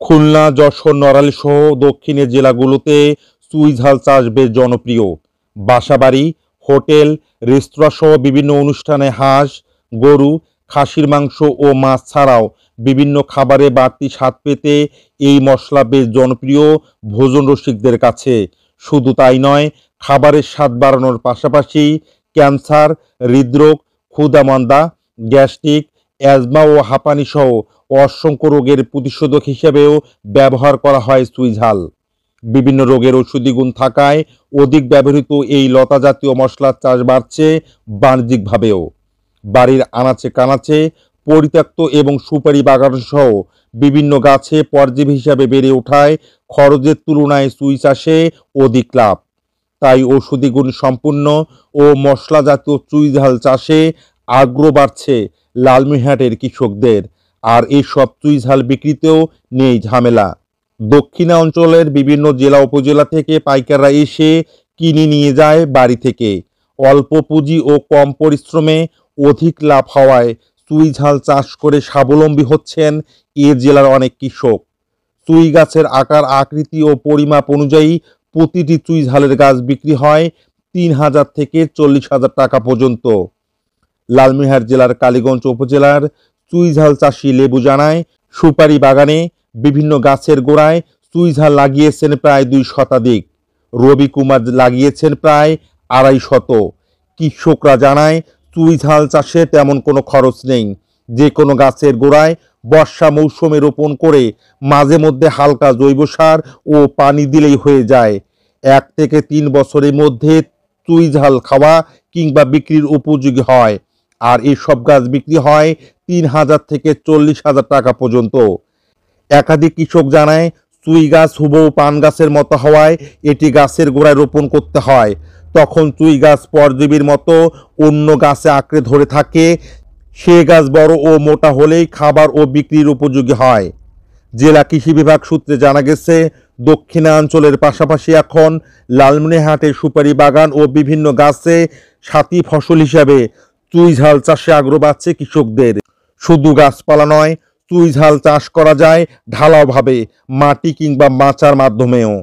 খুলনা, যশোর, নড়াইল সহ দক্ষিণের জেলাগুলোতে চুইঝাল চাষ বেশ জনপ্রিয়। বাসাবাড়ি, হোটেল, রেস্তোরাঁ সহ বিভিন্ন অনুষ্ঠানে হাঁস, গরু, খাসির মাংস ও মাছ ছাড়াও বিভিন্ন খাবারে বাড়তি স্বাদ পেতে এই মশলা বেশ জনপ্রিয় ভোজন রসিকদের কাছে। শুধু তাই নয়, খাবারের স্বাদ বাড়ানোর পাশাপাশি ক্যান্সার, হৃদরোগ, ক্ষুধামন্দা, গ্যাস্ট্রিক, অ্যাজমা ও হাঁপানি সহ অসংখ্য রোগের প্রতিষেধক হিসেবেও ব্যবহার করা হয় চুইঝাল। বিভিন্ন রোগের ঔষধি গুণ থাকায় অধিক ব্যবহৃত এই লতা জাতীয় মশলার চাষ বাড়ছে বাণিজ্যিকভাবেও। বাড়ির আনাচে কানাচে পরিত্যক্ত এবং সুপারি বাগান সহ বিভিন্ন গাছে পরজীবী হিসাবে বেড়ে ওঠায় খরচের তুলনায় চুই চাষে অধিক লাভ। তাই ঔষধি গুণ সম্পূর্ণ ও মশলা জাতীয় চুইঝাল চাষে আগ্রহ বাড়ছে লালমনিরহাটের কৃষকদের। আর এইসব চুইঝাল বিক্রিতেও নেই ঝামেলা। দক্ষিণাঞ্চলের বিভিন্ন জেলা উপজেলা থেকে পাইকাররা এসে কিনে নিয়ে যায় বাড়ি থেকে। অল্প পুঁজি ও কম পরিশ্রমে অধিক লাভ হওয়ায় চুইঝাল চাষ করে স্বাবলম্বী হচ্ছেন এ জেলার অনেক কৃষক। চুই গাছের আকার, আকৃতি ও পরিমাপ অনুযায়ী প্রতিটি চুইঝালের গাছ বিক্রি হয় ৩,০০০ থেকে ৪০,০০০ টাকা পর্যন্ত। লালমনিরহাট জেলার কালীগঞ্জ উপজেলার চুইঝাল চাষি লেবু জানায়, সুপারি বাগানে বিভিন্ন গাছের গোড়ায় চুইঝাল লাগিয়েছেন প্রায় ২ শতাধিক। রবি কুমার লাগিয়েছেন প্রায় ২৫০ শত। কৃষকরা জানায়, চুইঝাল চাষে তেমন কোনো খরচ নেই। যে কোনো গাছের গোড়ায় বর্ষা মৌসুমে রোপণ করে মাঝে মধ্যে হালকা জৈব সার ও পানি দিলেই হয়ে যায়। ১ থেকে ৩ বছরের মধ্যে চুইঝাল খাওয়া কিংবা বিক্রির উপযোগী হয়। আর এসব গাছ বিক্রি হয় ৩,০০০ থেকে ৪০,০০০ টাকা পর্যন্ত। একাধিক কৃষক জানায়, চুই গাছ হুবহু পান গাছের মতো হওয়ায় এটি গাছের গোড়ায় রোপণ করতে হয়। তখন চুই গাছ পরজীবীর মতো অন্য গাছে আঁকড়ে ধরে থাকে। সে গাছ বড় ও মোটা হলেই খাবার ও বিক্রির উপযোগী হয়। জেলা কৃষি বিভাগ সূত্রে জানা গেছে, দক্ষিণাঞ্চলের পাশাপাশি এখন লালমনিরহাটের সুপারি বাগান ও বিভিন্ন গাছে সাথী ফসল হিসাবে চুইঝাল চাষে আগ্রহ বাড়ছে কৃষকদের। শুধু গাছপালা নয়, চুইঝাল চাষ করা যায় ঢালাওভাবে, মাটি কিংবা মাচার মাধ্যমেও।